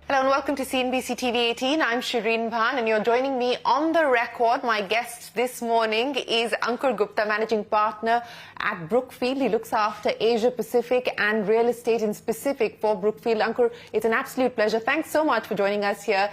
Hello and welcome to CNBC-TV18. I'm Shireen Bhan and you're joining me on the record. My guest this morning is Ankur Gupta, Managing Partner at Brookfield. He looks after Asia Pacific and real estate in specific for Brookfield. Ankur, it's an absolute pleasure. Thanks so much for joining us here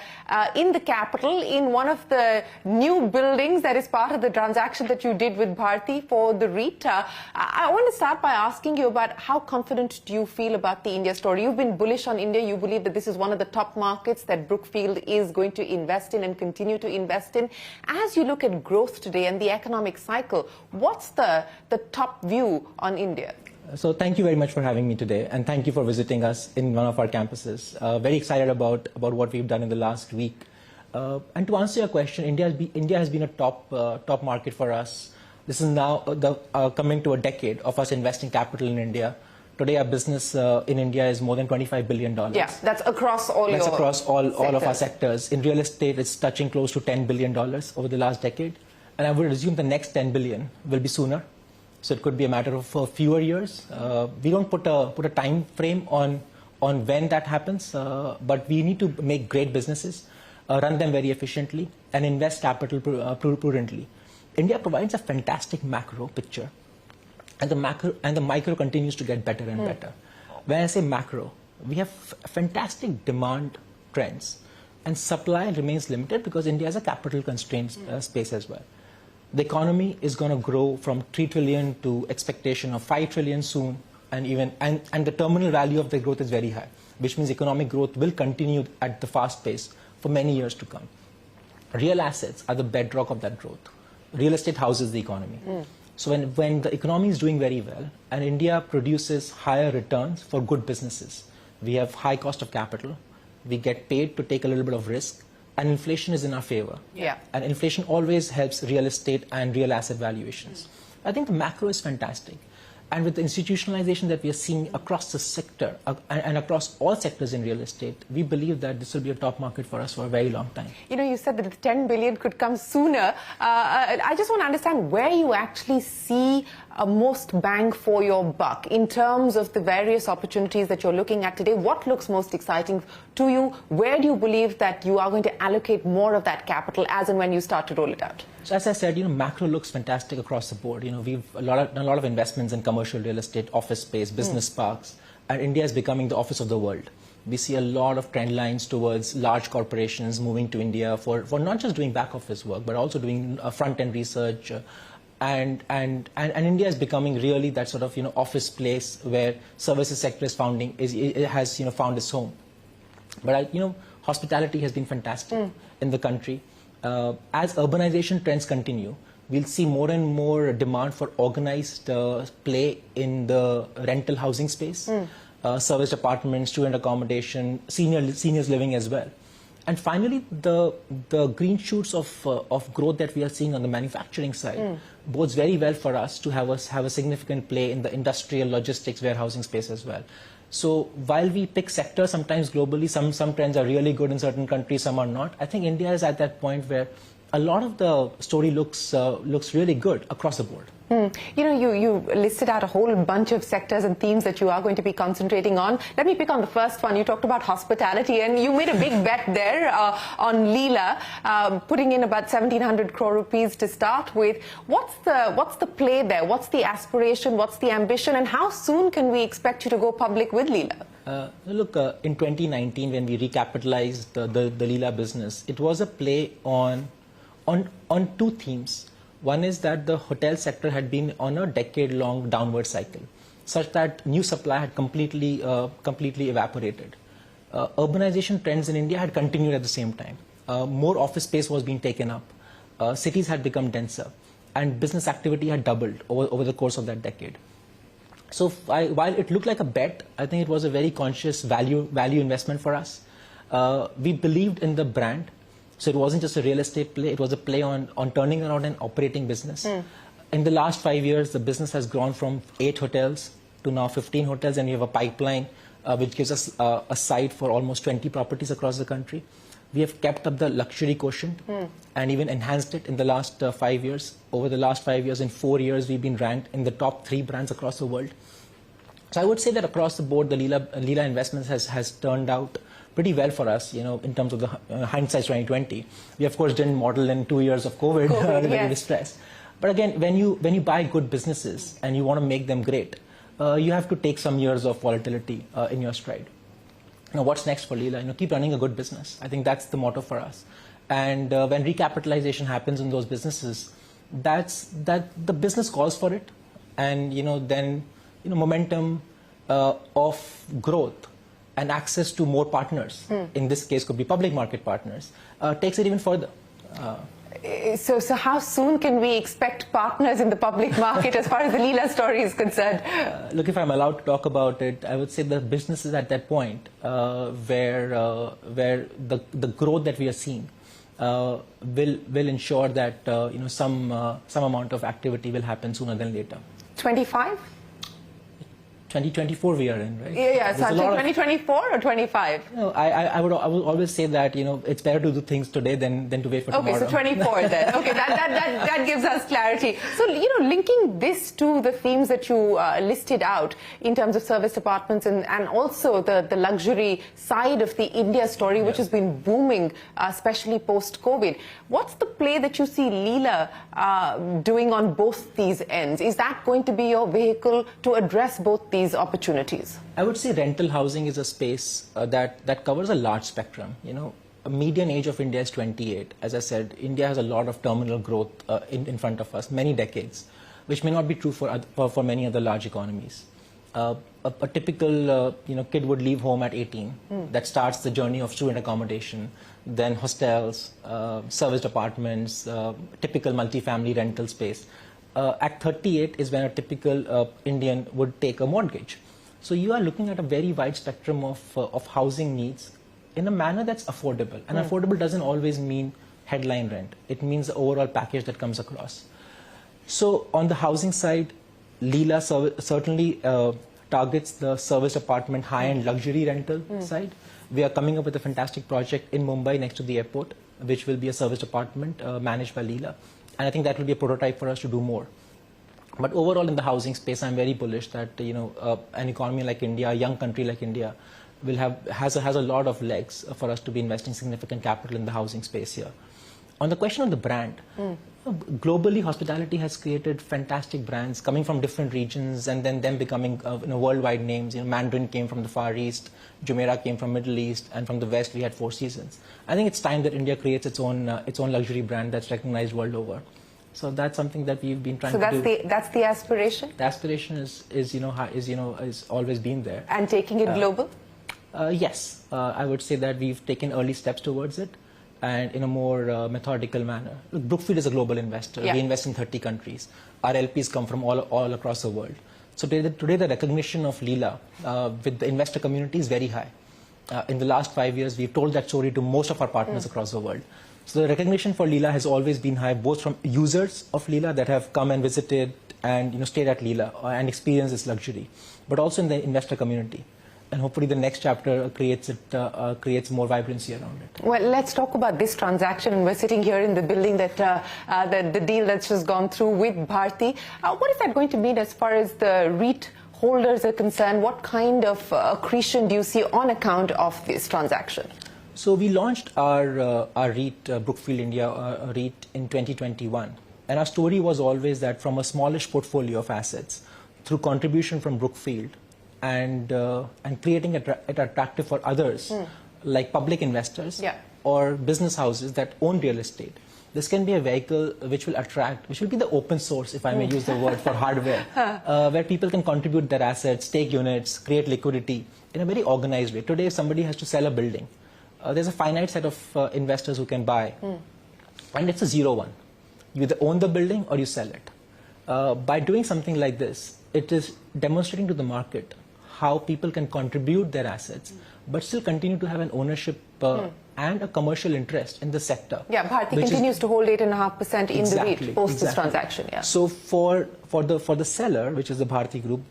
in the capital, in one of the new buildings that is part of the transaction that you did with Bharti for the REIT. I want to start by asking you about how confident do you feel about the India story? You've been bullish on India. You believe that this is one of the top markets that Brookfield is going to invest in and continue to invest in. As you look at growth today and the economic cycle, what's the top view on India? So thank you very much for having me today, and thank you for visiting us in one of our campuses. Very excited about what we've done in the last week. And to answer your question, India has been a top market for us. This is now coming to a decade of us investing capital in India. Today, our business in India is more than $25 billion. Yeah, that's across all That's across all of our sectors. In real estate, it's touching close to $10 billion over the last decade. And I would assume the next $10 billion will be sooner. So it could be a matter of fewer years. We don't put a time frame on when that happens, but we need to make great businesses, run them very efficiently, and invest capital prudently. India provides a fantastic macro picture. And the micro continues to get better and better. When I say macro, we have fantastic demand trends, and supply remains limited because India has a capital constrained space as well. The economy is going to grow from 3 trillion to expectation of 5 trillion soon, and the terminal value of the growth is very high, which means economic growth will continue at the fast pace for many years to come. Real assets are the bedrock of that growth. Real estate houses the economy. So when the economy is doing very well and India produces higher returns for good businesses, we have high cost of capital, we get paid to take a little bit of risk, and inflation is in our favor. Yeah. And inflation always helps real estate and real asset valuations. I think the macro is fantastic. And with the institutionalization that we are seeing across the sector and across all sectors in real estate, we believe that this will be a top market for us for a very long time. You know, you said that the 10 billion could come sooner. I just want to understand where you actually see most bang for your buck in terms of the various opportunities that you're looking at today. What looks most exciting to you? Where do you believe that you are going to allocate more of that capital as and when you start to roll it out? So as I said, macro looks fantastic across the board. We've done a lot of investments in commercial real estate, office space, business parks, and India is becoming the office of the world. We see a lot of trend lines towards large corporations moving to India for not just doing back office work, but also doing front-end research. And India is becoming really that sort of office place where services sector is found its home. But hospitality has been fantastic in the country. As urbanization trends continue, we'll see more and more demand for organized play in the rental housing space, serviced apartments, student accommodation, seniors living as well. And finally, the green shoots of growth that we are seeing on the manufacturing side bodes very well for us to have a significant play in the industrial logistics warehousing space as well. So while we pick sectors sometimes globally, some trends are really good in certain countries, some are not. I think India is at that point where a lot of the story looks really good across the board. You listed out a whole bunch of sectors and themes that you are going to be concentrating on. Let me pick on the first one. You talked about hospitality, and you made a big bet there on Leela, putting in about 1,700 crore rupees to start with. What's the play there? What's the aspiration? What's the ambition? And how soon can we expect you to go public with Leela? Look, in 2019, when we recapitalized the Leela business, it was a play on two themes. One is that the hotel sector had been on a decade-long downward cycle, such that new supply had completely evaporated. Urbanization trends in India had continued at the same time. More office space was being taken up. Cities had become denser, and business activity had doubled over the course of that decade. So while it looked like a bet, I think it was a very conscious value investment for us. We believed in the brand. So it wasn't just a real estate play, it was a play on turning around an operating business. In the last 5 years, the business has grown from 8 hotels to now 15 hotels, and we have a pipeline which gives us a site for almost 20 properties across the country. We have kept up the luxury quotient and even enhanced it in the last 5 years. Over the last 5 years, in 4 years, we've been ranked in the top 3 brands across the world. So I would say that across the board, the Leela investments has turned out pretty well for us, in terms of the hindsight 2020. We of course didn't model in 2 years of COVID related yes. stress. But again, when you buy good businesses and you want to make them great, you have to take some years of volatility in your stride. Now, what's next for Leela? Keep running a good business. I think that's the motto for us. And when recapitalization happens in those businesses, that the business calls for it, and then momentum of growth and access to more partners, in this case could be public market partners, takes it even further. So how soon can we expect partners in the public market as far as the Leela story is concerned? Look, if I'm allowed to talk about it, I would say the business is at that point where the growth that we are seeing will ensure that some amount of activity will happen sooner than later. 25? 2024 we are in, right? Yeah. So 2024 or 25? I would always say that it's better to do things today than to wait for tomorrow. Okay, so 24 then. Okay, that gives us clarity. So linking this to the themes that you listed out in terms of service apartments and also the luxury side of the India story, which has been booming, especially post-COVID. What's the play that you see Leela doing on both these ends? Is that going to be your vehicle to address both these opportunities? I would say rental housing is a space that covers a large spectrum. A median age of India is 28. As I said, India has a lot of terminal growth in front of us, many decades, which may not be true for many other large economies. A typical kid would leave home at 18. That starts the journey of student accommodation, then hostels, serviced apartments, typical multifamily rental space. At 38 is when a typical Indian would take a mortgage. So you are looking at a very wide spectrum of housing needs in a manner that's affordable. And affordable doesn't always mean headline rent. It means the overall package that comes across. So on the housing side, Leela certainly targets the serviced apartment high-end luxury rental side. We are coming up with a fantastic project in Mumbai next to the airport, which will be a serviced apartment managed by Leela. And I think that will be a prototype for us to do more. But overall in the housing space, I'm very bullish that an economy like India, a young country like India, has a lot of legs for us to be investing significant capital in the housing space here. On the question of the brand, globally hospitality has created fantastic brands coming from different regions and then them becoming worldwide names. Mandarin came from the Far East, Jumeirah came from Middle East, and from the West we had Four Seasons. I think it's time that India creates its own luxury brand that's recognized world over. So that's something that we've been trying to do. So that's the aspiration? The aspiration is always been there. And taking it global? Yes, I would say that we've taken early steps towards it, and in a more methodical manner. Look, Brookfield is a global investor. We invest in 30 countries. Our LPs come from all across the world. So today the recognition of Leela with the investor community is very high. In the last 5 years, we've told that story to most of our partners across the world. So the recognition for Leela has always been high, both from users of Leela that have come and visited and stayed at Leela and experienced this luxury, but also in the investor community. And hopefully the next chapter creates more vibrancy around it. Well, let's talk about this transaction. And we're sitting here in the building that the deal that's just gone through with Bharti. What is that going to mean as far as the REIT holders are concerned? What kind of accretion do you see on account of this transaction? So we launched our REIT, Brookfield India REIT, in 2021. And our story was always that from a smallish portfolio of assets, through contribution from Brookfield, and creating it attractive for others, like public investors or business houses that own real estate. This can be a vehicle which will be the open source, if I may use the word, for hardware, where people can contribute their assets, take units, create liquidity in a very organized way. Today, if somebody has to sell a building, there's a finite set of investors who can buy, and it's a 0-1. You either own the building or you sell it. By doing something like this, it is demonstrating to the market how people can contribute their assets, but still continue to have an ownership and a commercial interest in the sector. Yeah, Bharti continues to hold 8.5% in the REIT post this transaction. Yeah. So for the seller, which is the Bharti Group,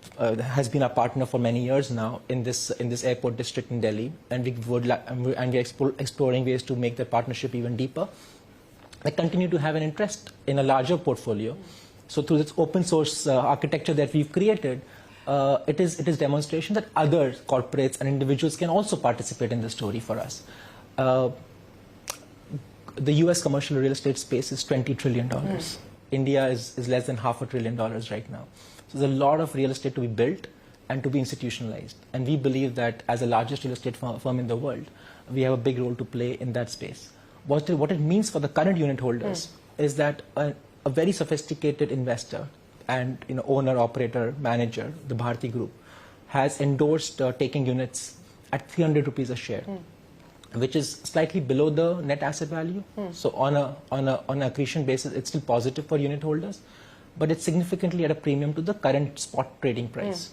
has been our partner for many years now in this airport district in Delhi, and we're exploring ways to make the partnership even deeper. They continue to have an interest in a larger portfolio. So through this open source architecture that we've created, it is demonstration that other corporates and individuals can also participate in the story for us. The US commercial real estate space is $20 trillion. India is less than $500 billion right now. So there's a lot of real estate to be built and to be institutionalized. And we believe that as the largest real estate firm in the world, we have a big role to play in that space. What it means for the current unit holders is that a very sophisticated investor and owner, operator, manager, the Bharti Group, has endorsed taking units at 300 rupees a share, which is slightly below the net asset value. So on an accretion basis, it's still positive for unit holders, but it's significantly at a premium to the current spot trading price.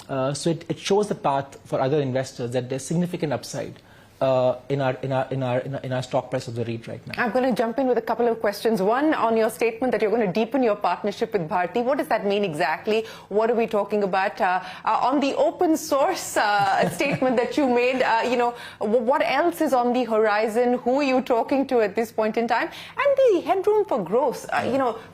So it shows the path for other investors that there's significant upside in our stock price of the REIT right now. I'm going to jump in with a couple of questions. One, on your statement that you're going to deepen your partnership with Bharti. What does that mean exactly? What are we talking about? On the open source statement that you made, what else is on the horizon? Who are you talking to at this point in time? And the headroom for growth.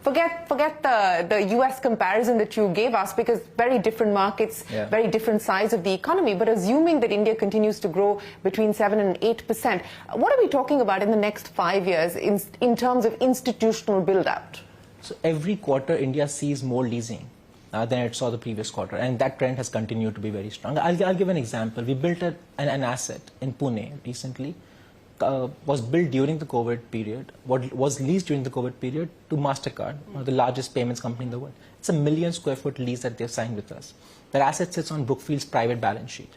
Forget the US comparison that you gave us, because very different markets, very different size of the economy. But assuming that India continues to grow between 7 and 8%. What are we talking about in the next 5 years in terms of institutional build-out? So every quarter, India sees more leasing than it saw the previous quarter, and that trend has continued to be very strong. I'll give an example. We built an asset in Pune recently, was built during the COVID period, was leased during the COVID period to MasterCard, one of the largest payments company in the world. It's a 1 million square foot lease that they've signed with us. That asset sits on Brookfield's private balance sheet.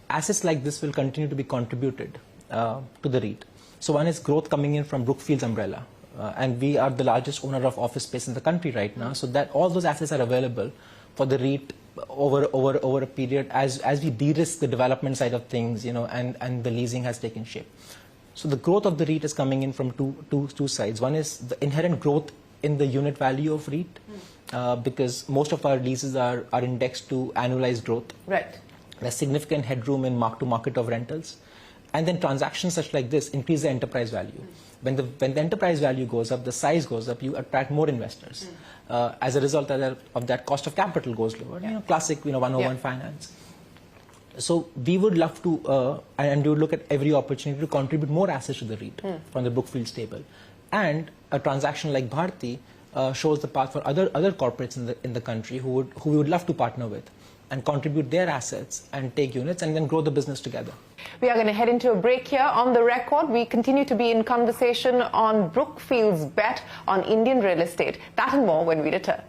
Assets like this will continue to be contributed to the REIT. So one is growth coming in from Brookfield's umbrella. And we are the largest owner of office space in the country right now. So that all those assets are available for the REIT over a period as we de-risk the development side of things, and the leasing has taken shape. So the growth of the REIT is coming in from two sides. One is the inherent growth in the unit value of REIT, because most of our leases are indexed to annualized growth. Right. There's significant headroom in mark-to-market of rentals. And then transactions such like this increase the enterprise value. When the enterprise value goes up, the size goes up, you attract more investors. As a result of that, cost of capital goes lower. Classic 101 finance. So we would love to, and we would look at every opportunity to contribute more assets to the REIT from the Brookfield stable. And a transaction like Bharti shows the path for other corporates in the country who we would love to partner with and contribute their assets and take units and then grow the business together. We are going to head into a break here. On the record, we continue to be in conversation on Brookfield's bet on Indian real estate. That and more when we return.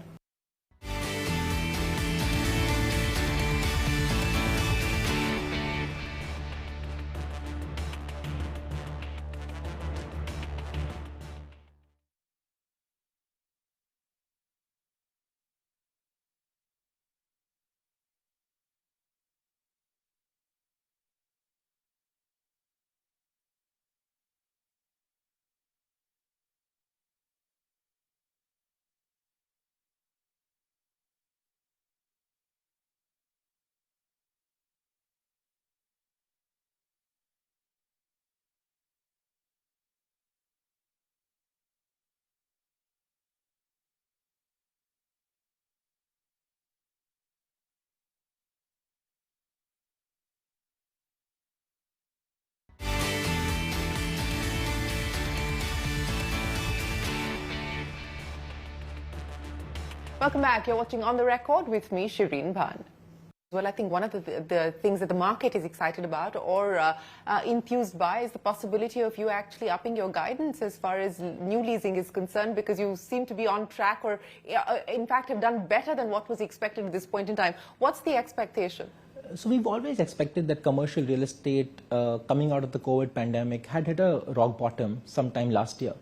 Welcome back. You're watching On the Record with me, Shireen Bhan. Well, I think one of the things that the market is excited about or enthused by is the possibility of you actually upping your guidance as far as new leasing is concerned, because you seem to be on track or, in fact, have done better than what was expected at this point in time. What's the expectation? So we've always expected that commercial real estate coming out of the COVID pandemic had hit a rock bottom sometime last year.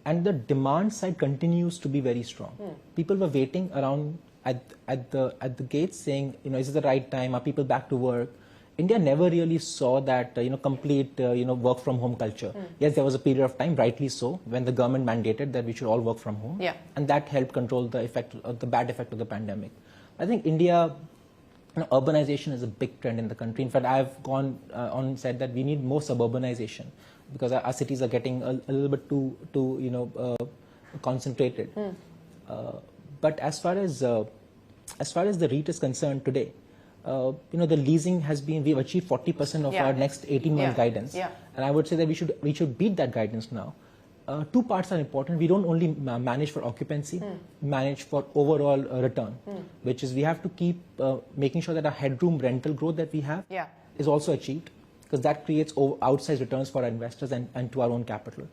And the demand side continues to be very strong. People were waiting around at the gates saying, is it the right time? Are people back to work? India never really saw that, complete, work from home culture. Yes, there was a period of time, rightly so, when the government mandated that we should all work from home. Yeah. And that helped control the effect, the bad effect of the pandemic. I think India, urbanization is a big trend in the country. In fact, I've gone on and said that we need more suburbanization, because our cities are getting a little bit too concentrated. But as far as as far as the REIT is concerned today, the leasing has been, we've achieved 40% of our next 18-month guidance. And I would say that we should beat that guidance now. Two parts are important. We don't only manage for occupancy, manage for overall return, which is we have to keep making sure that our headroom rental growth that we have is also achieved, because that creates outsized returns for our investors and to our own capital.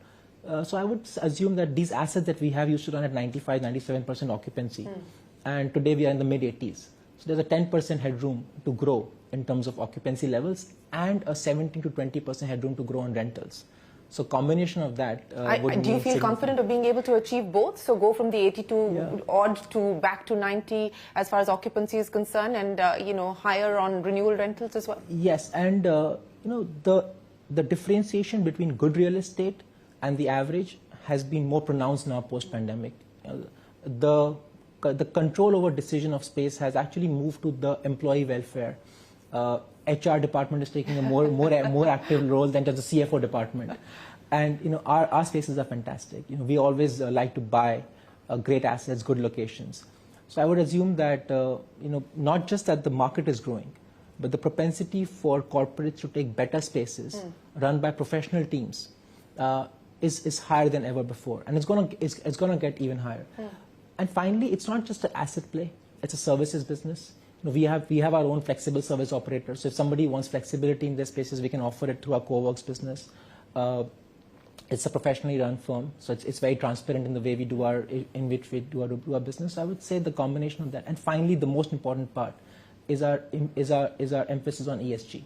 So I would assume that these assets that we have used to run at 95, 97% occupancy, and today we are in the mid-80s. So there's a 10% headroom to grow in terms of occupancy levels and a 17 to 20% headroom to grow on rentals. So combination of that do you feel confident of being able to achieve both? So go from the 82 odd to back to 90 as far as occupancy is concerned, and higher on renewal rentals as well? Yes, and the differentiation between good real estate and the average has been more pronounced now post-pandemic. The control over decision of space has actually moved to the employee welfare. HR department is taking a more active role than just the CFO department. And our spaces are fantastic. We always like to buy great assets, good locations. So I would assume that not just that the market is growing, but the propensity for corporates to take better spaces run by professional teams is higher than ever before, and it's gonna get even higher. And finally, it's not just an asset play; it's a services business. We have our own flexible service operators. So if somebody wants flexibility in their spaces, we can offer it through our co-works business. It's a professionally run firm, so it's very transparent in the way we do in which we do our business. So I would say the combination of that. And finally, the most important part is our emphasis on ESG.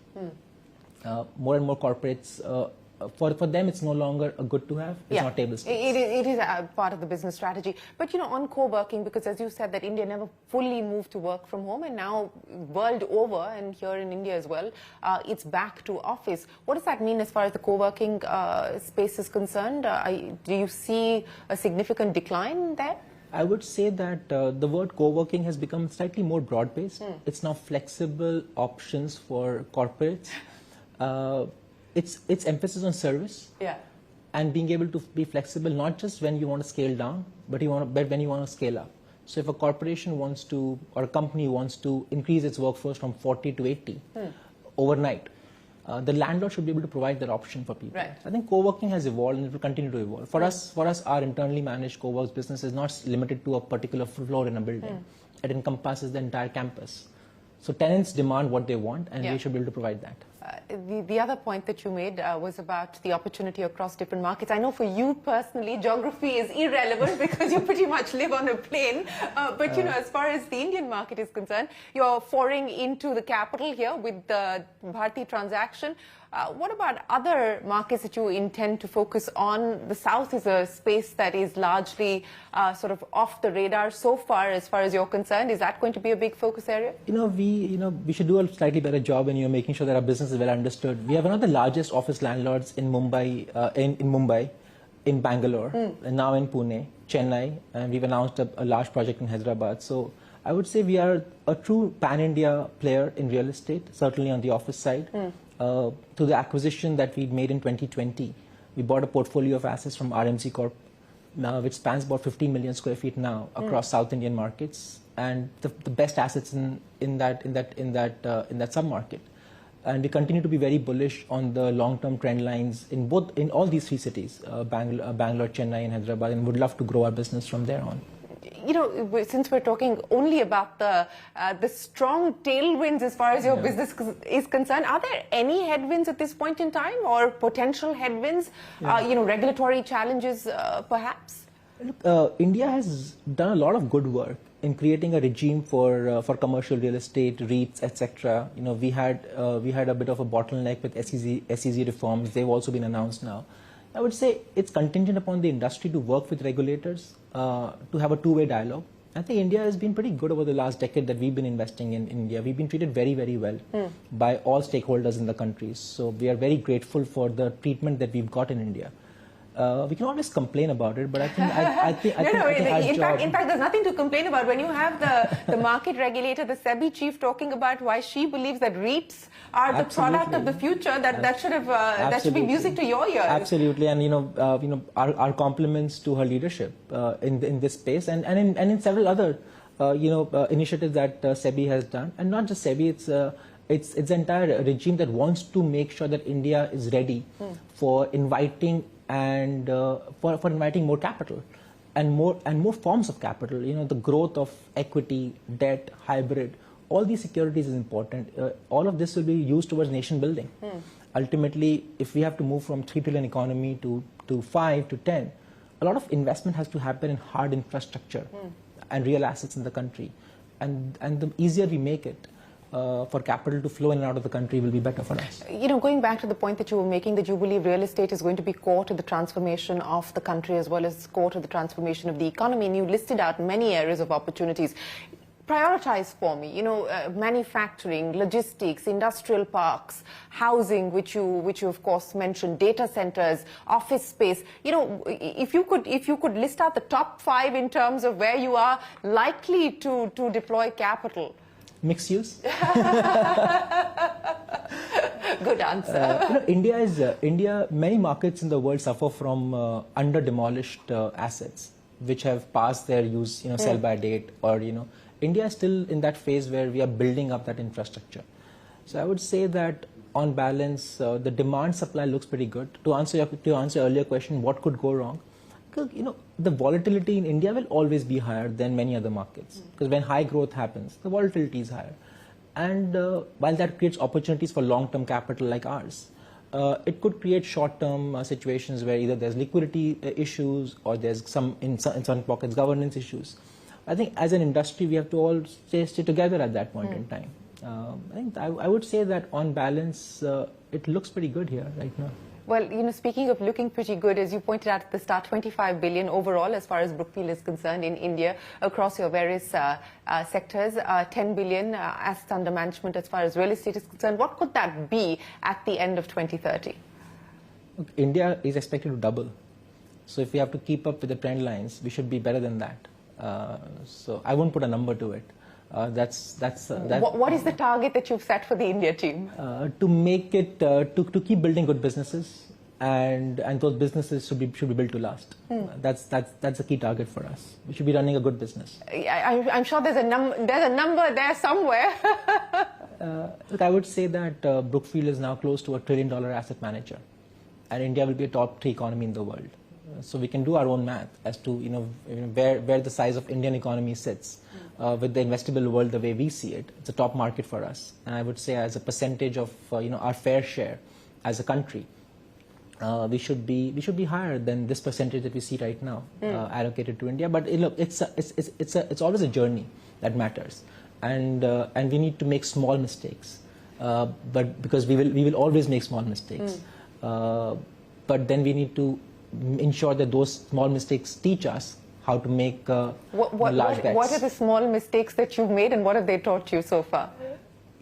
More and more corporates. For them, it's no longer a good to have. It's not table stakes. It is a part of the business strategy. But on co-working, because as you said that India never fully moved to work from home, and now world over, and here in India as well, it's back to office. What does that mean as far as the co-working space is concerned? Do you see a significant decline there? I would say that the word co-working has become slightly more broad-based. It's now flexible options for corporates. It's emphasis on service and being able to be flexible, not just when you want to scale down, but when you want to scale up. So if a corporation wants to, or a company wants to increase its workforce from 40 to 80 overnight, the landlord should be able to provide that option for people. I think co-working has evolved and it will continue to evolve. For us, our internally managed co-works business is not limited to a particular floor in a building. It encompasses the entire campus. So tenants demand what they want, and we should be able to provide that. The other point that you made was about the opportunity across different markets. I know for you personally, geography is irrelevant because you pretty much live on a plane. But as far as the Indian market is concerned, you're foraying into the capital here with the Bharti transaction. What about other markets that you intend to focus on? The South is a space that is largely sort of off the radar so far as you're concerned. Is that going to be a big focus area? We should do a slightly better job in making sure that our business is well understood. We have one of the largest office landlords in Mumbai, in Bangalore, and now in Pune, Chennai, and we've announced a large project in Hyderabad. So I would say we are a true pan-India player in real estate, certainly on the office side. To the acquisition that we made in 2020, we bought a portfolio of assets from RMC Corp, which spans about 15 million square feet now across South Indian markets, and the best assets in that sub-market. And we continue to be very bullish on the long-term trend lines in all these three cities, Bangalore, Chennai, and Hyderabad, and would love to grow our business from there on. Since we're talking only about the strong tailwinds as far as your business is concerned, are there any headwinds at this point in time, or potential headwinds, regulatory challenges perhaps? Look, India has done a lot of good work in creating a regime for commercial real estate, REITs, etc. We had a bit of a bottleneck with SEZ reforms. They've also been announced now. I would say it's contingent upon the industry to work with regulators to have a two-way dialogue. I think India has been pretty good over the last decade that we've been investing in India. We've been treated very, very well by all stakeholders in the country. So we are very grateful for the treatment that we've got in India. We can always complain about it, but I think in fact, there's nothing to complain about. When you have the market regulator, the SEBI chief, talking about why she believes that REITs are the product of the future, that should be music to your ears. Absolutely, and our compliments to her leadership in this space and in several other initiatives that SEBI has done, and not just SEBI, it's the entire regime that wants to make sure that India is ready for inviting and for inviting more capital and more forms of capital. The growth of equity, debt, hybrid, all these securities is important. All of this will be used towards nation building. Ultimately, if we have to move from 3 trillion economy to 5 to 10, a lot of investment has to happen in hard infrastructure and real assets in the country. And the easier we make it for capital to flow in and out of the country will be better for us. Going back to the point that you were making, that you believe real estate is going to be core to the transformation of the country as well as core to the transformation of the economy, and you listed out many areas of opportunities. Prioritize for me, manufacturing, logistics, industrial parks, housing, which you of course mentioned, data centers, office space. If you could list out the top 5 in terms of where you are likely to deploy capital. Mixed use. Good answer. India. Many markets in the world suffer from under demolished assets, which have passed their use, sell by date, or India is still in that phase where we are building up that infrastructure. So I would say that on balance, the demand supply looks pretty good. To answer earlier question, what could go wrong? Because the volatility in India will always be higher than many other markets. Because when high growth happens, the volatility is higher. And while that creates opportunities for long-term capital like ours, it could create short-term situations where either there's liquidity issues or there's in some pockets governance issues. I think as an industry, we have to all stay together at that point in time. I would say that on balance, it looks pretty good here right now. Well, speaking of looking pretty good, as you pointed out at the start, 25 billion overall as far as Brookfield is concerned in India across your various sectors, 10 billion assets under management as far as real estate is concerned. What could that be at the end of 2030? Look, India is expected to double. So if we have to keep up with the trend lines, we should be better than that. So I won't put a number to it. What is the target that you've set for the India team? To make it, to keep building good businesses, and those businesses should be built to last. That's a key target for us. We should be running a good business. I'm sure there's a number there somewhere. Look, I would say that Brookfield is now close to $1 trillion asset manager, and India will be a top 3 economy in the world. So we can do our own math as to where the size of Indian economy sits with the investable world the way we see it. It's a top market for us, and I would say as a percentage of our fair share as a country, we should be higher than this percentage that we see right now allocated to India. But look, it's always a journey that matters, and we need to make small mistakes, but because we will always make small mistakes, but then we need to ensure that those small mistakes teach us how to make large bets. What are the small mistakes that you've made, and what have they taught you so far?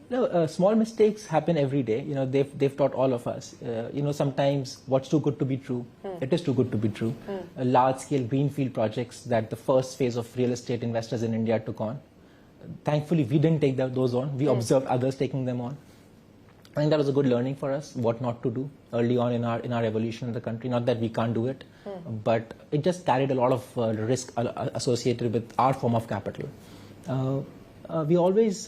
No, small mistakes happen every day. They've taught all of us. Sometimes what's too good to be true, it is too good to be true. Large-scale greenfield projects that the first phase of real estate investors in India took on. Thankfully, we didn't take those on. We observed others taking them on. I think that was a good learning for us, what not to do early on in our evolution in the country. Not that we can't do it, but it just carried a lot of risk associated with our form of capital. We always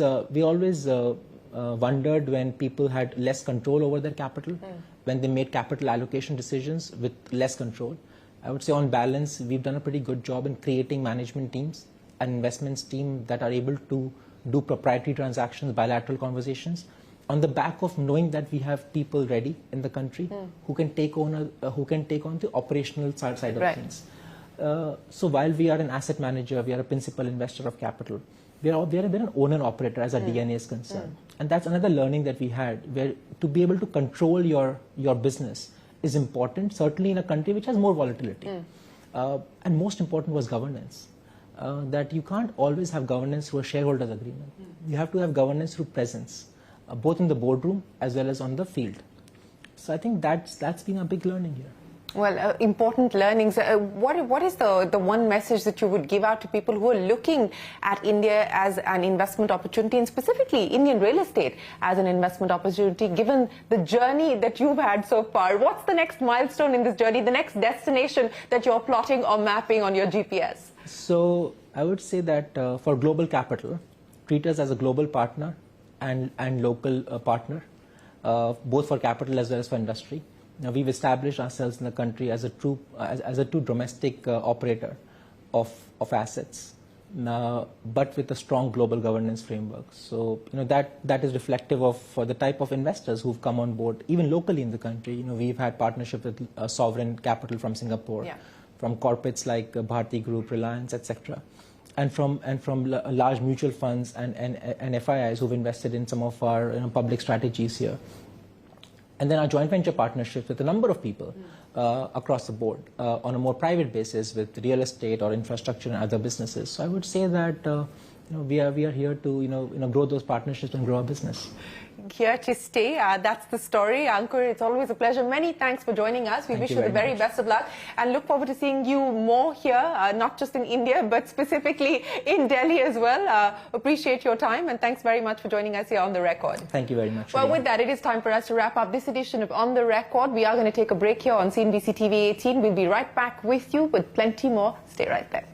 wondered when people had less control over their capital, when they made capital allocation decisions with less control. I would say on balance, we've done a pretty good job in creating management teams and investments team that are able to do proprietary transactions, bilateral conversations, on the back of knowing that we have people ready in the country who can take on the operational side of things. So while we are an asset manager, we are a principal investor of capital, we are an owner-operator as our DNA is concerned. And that's another learning that we had, where to be able to control your business is important, certainly in a country which has more volatility. And most important was governance. That you can't always have governance through a shareholders agreement. You have to have governance through presence, both in the boardroom as well as on the field. So I think that's been a big learning here. Well, important learnings. What is the one message that you would give out to people who are looking at India as an investment opportunity, and specifically Indian real estate as an investment opportunity, given the journey that you've had so far? What's the next milestone in this journey, the next destination that you're plotting or mapping on your GPS? So I would say that for global capital, treat us as a global partner and local partner, both for capital as well as for industry. Now, we've established ourselves in the country as a true domestic operator of assets, but with a strong global governance framework. So, that is reflective of the type of investors who've come on board, even locally in the country. We've had partnership with sovereign capital from Singapore, from corporates like Bharti Group, Reliance, etc., and from large mutual funds and FIIs who've invested in some of our public strategies here. And then our joint venture partnerships with a number of people across the board on a more private basis with real estate or infrastructure and other businesses. So I would say that we are here to grow those partnerships and grow our business. Here to stay. That's the story. Ankur, it's always a pleasure. Many thanks for joining us. We wish you the very best of luck and look forward to seeing you more here, not just in India, but specifically in Delhi as well. Appreciate your time and thanks very much for joining us here on The Record. Thank you very much. Well, with that, it is time for us to wrap up this edition of On The Record. We are going to take a break here on CNBC-TV18. We'll be right back with you with plenty more. Stay right there.